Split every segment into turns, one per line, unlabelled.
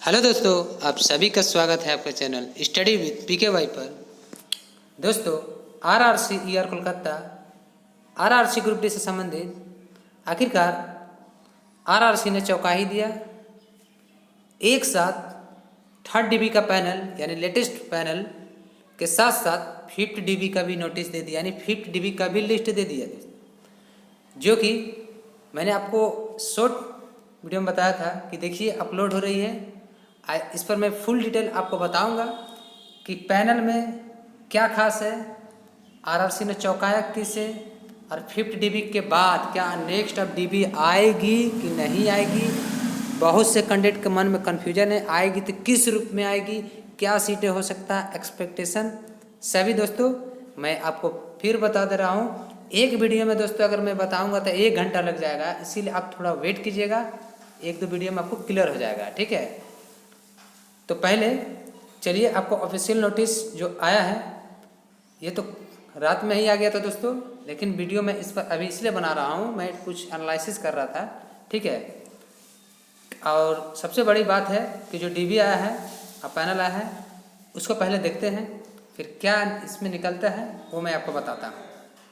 Hello दोस्तों, आप सभी का स्वागत है आपका channel study with PK Y पर। दोस्तों, RRC ER Kolkata RRC group D से संबंधित आखिरकार आरआरसी ने चौंका ही दिया। एक साथ थर्ड डीबी का पैनल यानी लेटेस्ट पैनल के साथ साथ फिफ्थ डीबी का भी नोटिस दे दिया, यानी फिफ्थ डीबी का भी लिस्ट दे दिया, जो कि मैंने आपको शॉर्ट वीडियो में बताया था कि देखिए अपलोड हो रही है। इस पर मैं फुल डिटेल आपको बताऊंगा कि पैनल में क्या खास है, आरआरसी ने चौंकाया किसे, और फिफ्थ डीबी के बाद क्या नेक्स्ट अब डीबी आएगी कि नहीं आएगी। बहुत से कैंडिडेट के मन में कन्फ्यूजन है, आएगी तो किस रूप में आएगी, क्या सीटें हो सकता है, एक्सपेक्टेशन सभी। दोस्तों मैं आपको फिर बता दे रहा हूँ, एक वीडियो में दोस्तों अगर मैं बताऊंगा तो 1 घंटा लग जाएगा, इसीलिए आप थोड़ा वेट कीजिएगा, 1-2 वीडियो में आपको क्लियर हो जाएगा, ठीक है। तो पहले चलिए आपको ऑफिशियल नोटिस जो आया है, ये तो रात में ही आ गया था दोस्तों, लेकिन वीडियो मैं इस पर अभी इसलिए बना रहा हूँ, मैं कुछ एनालिसिस कर रहा था, ठीक है। और सबसे बड़ी बात है कि जो डीबी आया है और पैनल आया है उसको पहले देखते हैं, फिर क्या इसमें निकलता है वो मैं आपको बताता हूँ,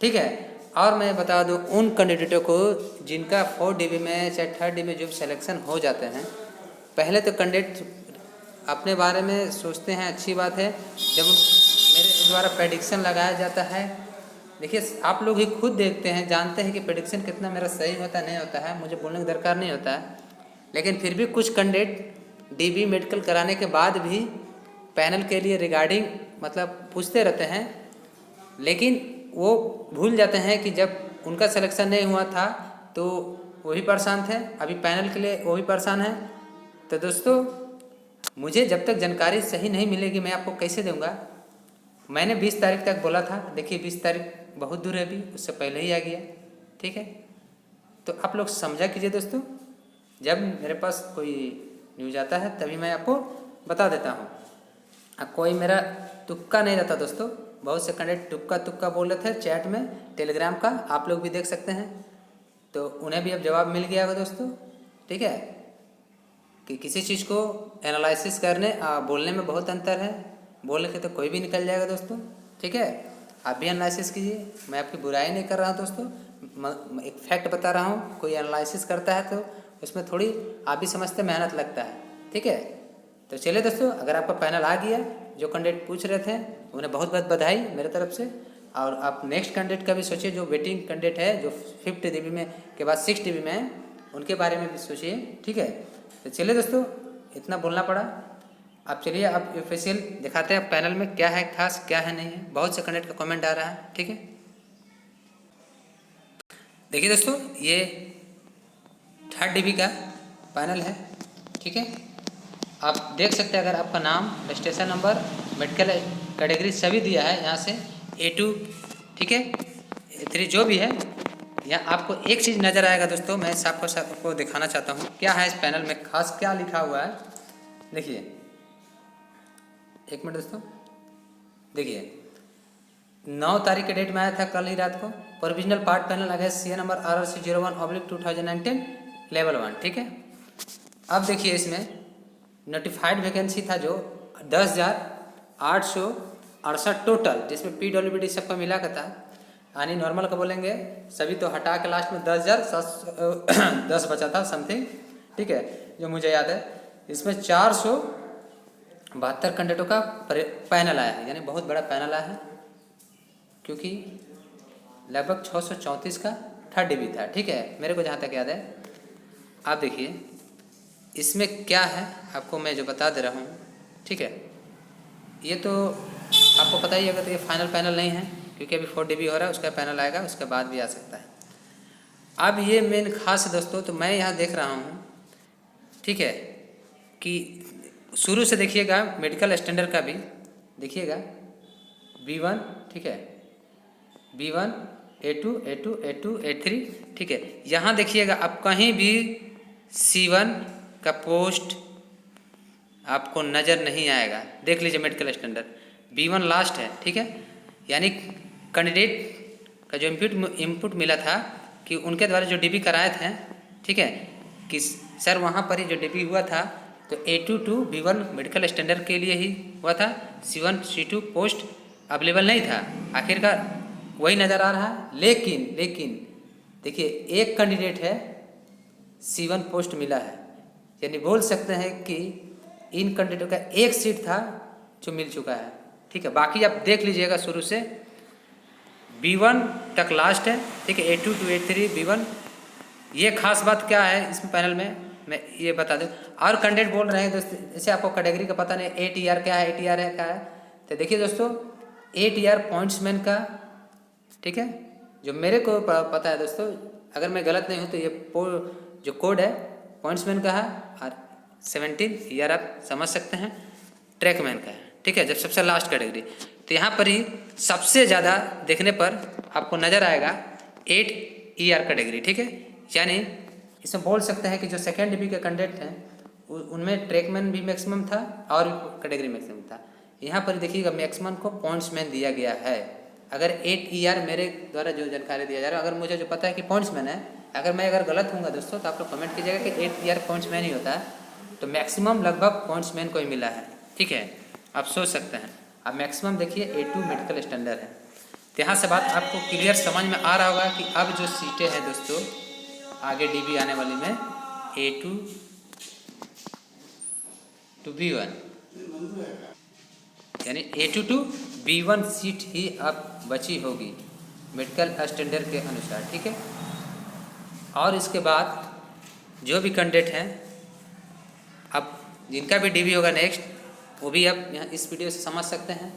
ठीक है। और मैं बता दूँ उन कैंडिडेटों को जिनका 4 डीबी में चाहे 3rd डीबी में जो सिलेक्शन हो जाते हैं, पहले तो कैंडिडेट अपने बारे में सोचते हैं, अच्छी बात है। जब मेरे द्वारा प्रेडिक्शन लगाया जाता है, देखिए आप लोग ही खुद देखते हैं, जानते हैं कि प्रेडिक्शन कितना मेरा सही होता है नहीं होता है, मुझे बोलने की दरकार नहीं होता है। लेकिन फिर भी कुछ कैंडिडेट डीबी मेडिकल कराने के बाद भी पैनल के लिए रिगार्डिंग मतलब पूछते रहते हैं, लेकिन वो भूल जाते हैं कि जब उनका सिलेक्शन नहीं हुआ था तो वो भी परेशान थे, अभी पैनल के लिए वो भी परेशान है। तो दोस्तों मुझे जब तक जानकारी सही नहीं मिलेगी मैं आपको कैसे दूंगा। मैंने 20 तारीख तक बोला था, देखिए 20 तारीख बहुत दूर है, अभी उससे पहले ही आ गया, ठीक है। तो आप लोग समझा कीजिए दोस्तों, जब मेरे पास कोई न्यूज आता है तभी मैं आपको बता देता हूँ। अब कोई मेरा तुक्का नहीं रहता दोस्तों, बहुत से कैंडिडेट तुक्का बोल रहे थे चैट में, टेलीग्राम का आप लोग भी देख सकते हैं, तो उन्हें भी अब जवाब मिल गया होगा दोस्तों, ठीक है। कि किसी चीज़ को एनालिसिस करने बोलने में बहुत अंतर है, बोल के तो कोई भी निकल जाएगा दोस्तों, ठीक है। आप भी एनालिसिस कीजिए, मैं आपकी बुराई नहीं कर रहा हूँ दोस्तों, एक फैक्ट बता रहा हूँ। कोई एनालिसिस करता है तो उसमें थोड़ी आप भी समझते मेहनत लगता है, ठीक है। तो चलिए दोस्तों, अगर आपका पैनल आ गया, जो कैंडिडेट पूछ रहे थे उन्हें बहुत बहुत बधाई मेरे तरफ से। और आप नेक्स्ट कैंडिडेट का भी सोचिए, जो वेटिंग कैंडिडेट है, जो 5th डीबी में के बाद 6th डीबी में है, उनके बारे में भी सोचिए, ठीक है। तो चलिए दोस्तों, इतना बोलना पड़ा। अब चलिए आप ऑफिशियल दिखाते हैं पैनल में क्या है खास, क्या है नहीं है। बहुत से कैंडिडेट का कमेंट आ रहा है, ठीक है। देखिए दोस्तों, ये 3rd डीबी का पैनल है, ठीक है। आप देख सकते हैं, अगर आपका नाम, रजिस्ट्रेशन नंबर, मेडिकल कैटेगरी सभी दिया है यहाँ से A2, ठीक है, A3 जो भी है। यहाँ आपको एक चीज़ नज़र आएगा दोस्तों, मैं आपको दिखाना चाहता हूँ क्या है इस पैनल में खास, क्या लिखा हुआ है। देखिए 1 मिनट दोस्तों, देखिए 9 तारीख के डेट में आया था कल ही रात को, प्रोविजनल पार्ट पैनल आ गया CA नंबर RRC 01/2019 लेवल 1, ठीक है। अब देखिए इसमें नोटिफाइड वैकेंसी था जो 10,868 टोटल, जिसमें PWD सबका मिला का था, यानी नॉर्मल का बोलेंगे सभी तो हटा के लास्ट में 10,710 बचा था समथिंग, ठीक है, जो मुझे याद है। इसमें 472 कैंडिडेटों का पैनल आया है, यानी बहुत बड़ा पैनल आया है, क्योंकि लगभग 634 का 3rd डीबी था, ठीक है, मेरे को जहाँ तक याद है। आप देखिए इसमें क्या है, आपको मैं जो बता दे रहा हूँ, ठीक है। ये तो आपको पता ही होगा, तो ये फाइनल पैनल नहीं है, क्योंकि अभी 4 डीबी हो रहा है, उसका पैनल आएगा, उसके बाद भी आ सकता है। अब ये मेन खास दोस्तों, तो मैं यहाँ देख रहा हूँ, ठीक है, कि शुरू से देखिएगा, मेडिकल स्टैंडर्ड का भी देखिएगा, B1, ठीक है, B1, A2, A2, A2, A3, ठीक है। यहाँ देखिएगा आप कहीं भी C1 का पोस्ट आपको नज़र नहीं आएगा, देख लीजिए मेडिकल स्टैंडर्ड, B1 लास्ट है, ठीक है। यानी कैंडिडेट का जो इनपुट मिला था कि उनके द्वारा जो डीबी कराए थे, ठीक है, कि सर वहाँ पर ही जो डीबी हुआ था तो A2 to B1 medical standard के लिए ही हुआ था, C1 C2 पोस्ट अवेलेबल नहीं था। आखिरकार वही नज़र आ रहा है। लेकिन देखिए एक कैंडिडेट है C1 पोस्ट मिला है, यानी बोल सकते हैं कि इन कैंडिडेटों का एक सीट था जो मिल चुका है। ठीक है, बाकी आप देख लीजिएगा शुरू से B1 तक लास्ट है। ठीक है, A2 टू A3 B1। ये खास बात क्या है इसमें पैनल में मैं ये बता दूं। और कैंडिडेट बोल रहे हैं दोस्तों, जैसे आपको कैटेगरी का पता नहीं ATR क्या है, ATR है क्या है, तो देखिए दोस्तों ATR पॉइंट्समैन का, ठीक है, जो मेरे को पता है दोस्तों, अगर मैं गलत नहीं हूँ तो ये जो कोड है पॉइंट्समैन का है, और 17 ईयर आप समझ सकते हैं ट्रैकमैन का है। ठीक है, जब सबसे लास्ट कैटेगरी, तो यहाँ पर ही सबसे ज़्यादा देखने पर आपको नज़र आएगा 8 ER कैटेगरी। ठीक है, यानी इसमें बोल सकते हैं कि जो सेकेंड डिबी के कैंडिडेट हैं उनमें ट्रैकमैन भी मैक्सिमम था और भी कैटेगरी मैक्सिमम था। यहाँ पर देखिएगा मैक्सिमम को पॉइंट्समैन दिया गया है। अगर 8 ER मेरे द्वारा जो जानकारी दिया जा रहा है, अगर मुझे जो पता है कि पॉइंट्समैन है, अगर गलत हूँगा दोस्तों तो आप लोग कमेंट कीजिएगा कि 8 ER पॉइंट्समैन ही होता है, तो मैक्सिमम लगभग पॉइंट्समैन को ही मिला है। ठीक है, आप सोच सकते हैं। अब मैक्सिमम देखिए A2 मेडिकल स्टैंडर्ड है। तो यहाँ से बात आपको क्लियर समझ में आ रहा होगा कि अब जो सीटें हैं दोस्तों आगे DB आने वाली में A2 टू B1, यानी A2 टू B1 सीट ही अब बची होगी मेडिकल स्टैंडर्ड के अनुसार। ठीक है, और इसके बाद जो भी कैंडिडेट हैं अब जिनका भी DB होगा नेक्स्ट, वो भी अब यहाँ इस वीडियो से समझ सकते हैं।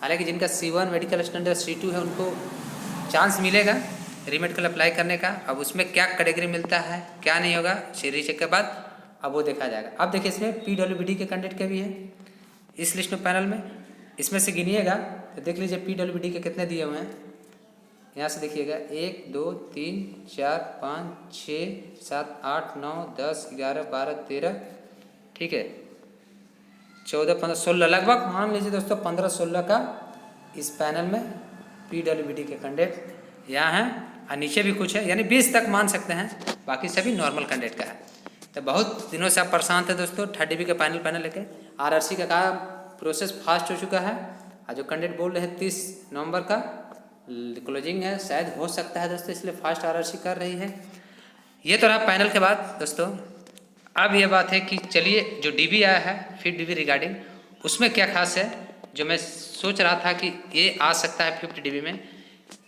हालांकि जिनका C1 मेडिकल स्टैंडर्ड C2 है उनको चांस मिलेगा रीमेडिकल अप्लाई करने का। अब उसमें क्या कैटेगरी मिलता है क्या नहीं होगा सीरीज चेक के बाद अब वो देखा जाएगा। अब देखिए इसमें PWD के कैंडिडेट के भी हैं इस लिस्ट में पैनल में, इसमें से गिनिएगा तो देख लीजिए PWD के कितने दिए हुए हैं। यहाँ से देखिएगा 1 2 3 4 5 6 7 8 9 10 11 12 13, ठीक है, 14 15 16, लगभग मान लीजिए दोस्तों 15-16 का इस पैनल में PWD के कैंडिडेट यहाँ हैं, और नीचे भी कुछ है, यानी 20 तक मान सकते हैं। बाकी सभी नॉर्मल कैंडिडेट का है। तो बहुत दिनों से आप परेशान थे दोस्तों 3rd DB के पैनल लेके। RRC का काम प्रोसेस फास्ट हो चुका है, और जो कैंडिडेट बोल रहे हैं 30 नवंबर का क्लोजिंग है, शायद हो सकता है दोस्तों, इसलिए फास्ट RRC कर रही है। ये तो रहा पैनल के बाद दोस्तों। अब ये बात है कि चलिए जो DB आया है 5th DB रिगार्डिंग, उसमें क्या खास है जो मैं सोच रहा था कि ये आ सकता है 5th DB में,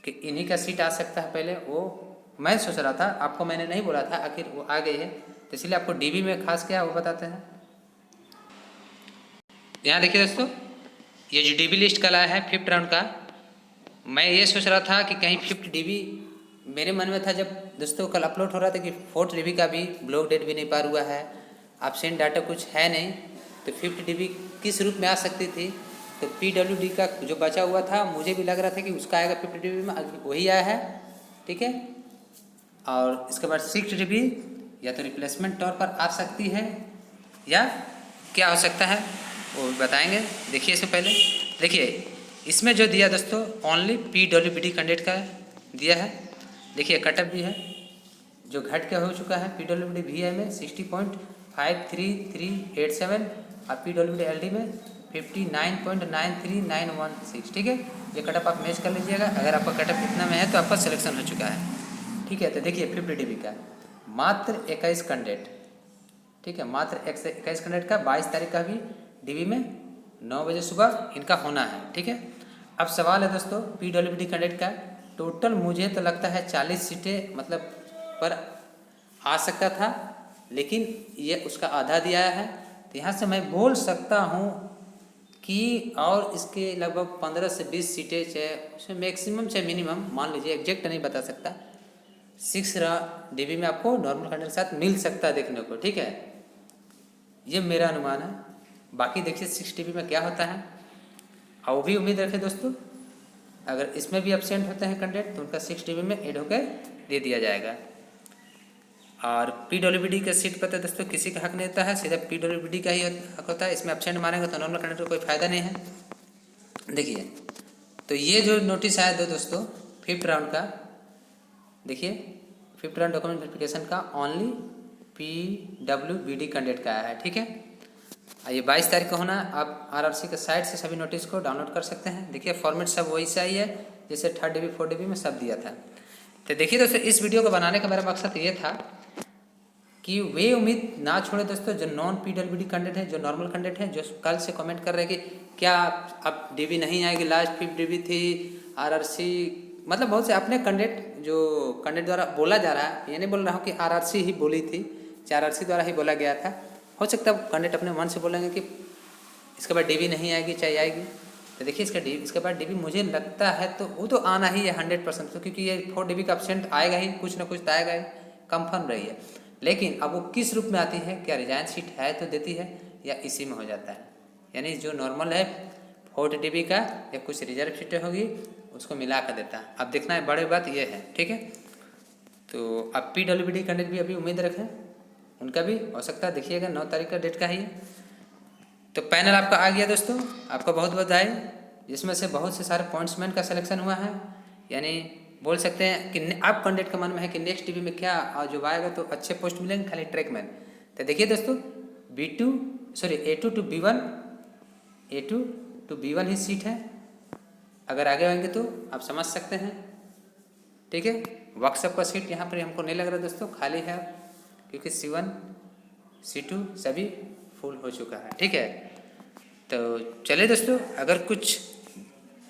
कि इन्हीं का सीट आ सकता है। पहले वो मैं सोच रहा था, आपको मैंने नहीं बोला था, आखिर वो आ गई है, तो इसलिए आपको DB में खास क्या है वो बताते हैं। यहाँ देखिए दोस्तों, ये जो DB लिस्ट कल आया है 5th राउंड का, मैं ये सोच रहा था कि कहीं 5th DB, मेरे मन में था जब दोस्तों कल अपलोड हो रहा था कि 4th DB का भी ब्लॉक डेट भी नहीं पार हुआ है, एब्सेंट डाटा कुछ है नहीं, तो 5th DB किस रूप में आ सकती थी। तो PWD का जो बचा हुआ था मुझे भी लग रहा था कि उसका आएगा 5th DB में, वही आया है। ठीक है, और इसके बाद 6th DB या तो रिप्लेसमेंट तौर पर आ सकती है या क्या हो सकता है वो बताएंगे। देखिए इससे पहले देखिए इसमें जो दिया दोस्तों ओनली PWD कैंडिडेट का दिया है। देखिए कटअप भी है जो घट के हो चुका है PWD VI में 60.53387 और PWD LD में 59.93916। ठीक है, ये कटअप आप मैच कर लीजिएगा। अगर आपका कटअप इतना में है तो आपका सिलेक्शन हो चुका है। ठीक है, तो देखिए 5th DB का मात्र 21 कैंडिडेट, ठीक है, मात्र 21 कैंडिडेट का 22 तारीख का भी DB में 9 बजे सुबह इनका होना है। ठीक है, अब सवाल है दोस्तों PWD कैंडिडेट का टोटल मुझे तो लगता है 40 सीटें मतलब पर आ सकता था, लेकिन ये उसका आधा दिया है। तो यहाँ से मैं बोल सकता हूँ कि और इसके लगभग 15 से 20 सीटें चाहे उसमें मैक्सिमम चाहे मिनिमम मान लीजिए, एग्जैक्ट नहीं बता सकता, 6 DB में आपको नॉर्मल कैंडिडेट के साथ मिल सकता है देखने को। ठीक है, ये मेरा अनुमान है। बाकी देखिए 6 DB में क्या होता है, और वो भी उम्मीद रखें दोस्तों अगर इसमें भी एब्सेंट होते हैं कैंडिडेट तो उनका 6 DB में ऐड होकर दे दिया जाएगा। और PWD के सीट पर तो दोस्तों किसी का हक नहीं होता है, सीधा PWD का ही हक होता है। इसमें एब्सेंट मारेंगे तो नॉर्मल कैंडिडेट को कोई फ़ायदा नहीं है। देखिए तो ये जो नोटिस आया था दोस्तों 5th राउंड का, देखिए 5th राउंड डॉक्यूमेंट वेरिफिकेशन का ओनली PWBD कैंडिडेट का आया है। ठीक है, ये 22 तारीख को होना। आप RRC के साइट से सभी नोटिस को डाउनलोड कर सकते हैं। देखिए फॉर्मेट सब वही से आई है जैसे 3rd DB 4th DB में सब दिया था। तो देखिए दोस्तों, इस वीडियो को बनाने का मेरा मकसद ये था कि वे उम्मीद ना छोड़े दोस्तों, जो नॉन PWBD कैंडिडेट है, जो नॉर्मल कैंडिडेट है, जो कल से कमेंट कर रहे हैं कि क्या अब DB नहीं आएगी, लास्ट 5th DB थी, RRC, मतलब बहुत से अपने कैंडिडेट जो कैंडिडेट द्वारा बोला जा रहा है, ये नहीं बोल रहा हूँ कि RRC ही बोली थी, RRC द्वारा ही बोला गया था। हो सकता है कैंडिडेट अपने मन से बोलेंगे कि इसके बाद DB नहीं आएगी, चाहे आएगी। तो देखिए इसके बाद DB मुझे लगता है तो वो तो आना ही है 100%, तो क्योंकि ये 4th DB का एब्सेंट आएगा ही, कुछ ना कुछ तो आएगा ही, कंफर्म रही है। लेकिन अब वो किस रूप में आती है, क्या रिजाइन सीट है तो देती है या इसी में हो जाता है, यानी जो नॉर्मल है 4th DB का या कुछ रिजर्व सीटें होगी उसको मिला कर देता है। अब देखना है, बड़ी बात ये है। ठीक है, तो अब PWBD कैंडिडेट भी अभी उम्मीद रखें, उनका भी हो सकता है। देखिएगा 9 तारीख का डेट का ही है। तो पैनल आपका आ गया दोस्तों, आपको बहुत बधाई, जिसमें से बहुत से सारे पॉइंट्समैन का सिलेक्शन हुआ है। यानी बोल सकते हैं कि आप कैंडिडेट का मन में है कि नेक्स्ट DB में क्या जो आएगा तो अच्छे पोस्ट मिलेंगे, खाली ट्रैकमैन। तो देखिए दोस्तों, A2 to B1 he seat है। अगर आगे होंगे तो आप समझ सकते हैं। ठीक है, वर्कशॉप का सीट यहाँ पर हमको नहीं लग रहा दोस्तों, खाली है, क्योंकि C1 C2 सभी फुल हो चुका है। ठीक है, तो चलिए दोस्तों, अगर कुछ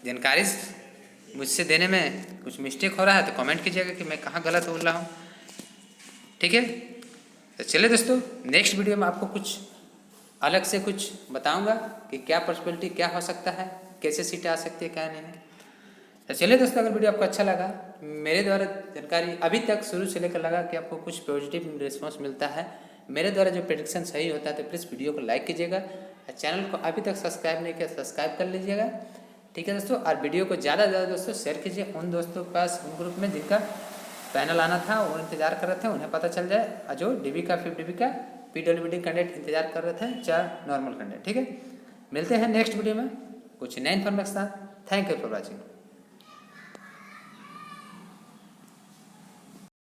जानकारी मुझसे देने में कुछ मिस्टेक हो रहा है तो कमेंट कीजिएगा कि मैं कहाँ गलत बोल रहा हूँ। ठीक है, तो चलिए दोस्तों, नेक्स्ट वीडियो में आपको कुछ अलग से कुछ बताऊंगा कि क्या पॉसिबिलिटी क्या हो सकता है, कैसे सीटें आ सकती है, क्या नहीं है। तो चलिए दोस्तों, अगर वीडियो आपको अच्छा लगा, मेरे द्वारा जानकारी अभी तक शुरू से लेकर लगा कि आपको कुछ पॉजिटिव रिस्पॉन्स मिलता है, मेरे द्वारा जो प्रेडिक्शन सही होता है, तो प्लीज़ वीडियो को लाइक कीजिएगा, चैनल को अभी तक सब्सक्राइब नहीं किया सब्सक्राइब कर लीजिएगा। ठीक है दोस्तों, और वीडियो को ज़्यादा से ज़्यादा दोस्तों शेयर कीजिए उन दोस्तों के पास, उन ग्रुप में जिनका पैनल आना था, वो इंतजार कर रहे थे, उन्हें पता चल जाए, और जो DB का 5th DB का PWBD कैंडिडेट इंतजार कर रहे थे, चाहे नॉर्मल कैंडिडेट। ठीक है, मिलते हैं नेक्स्ट वीडियो में कुछ नए इन्फॉर्मेशन के साथ। Thank you for watching.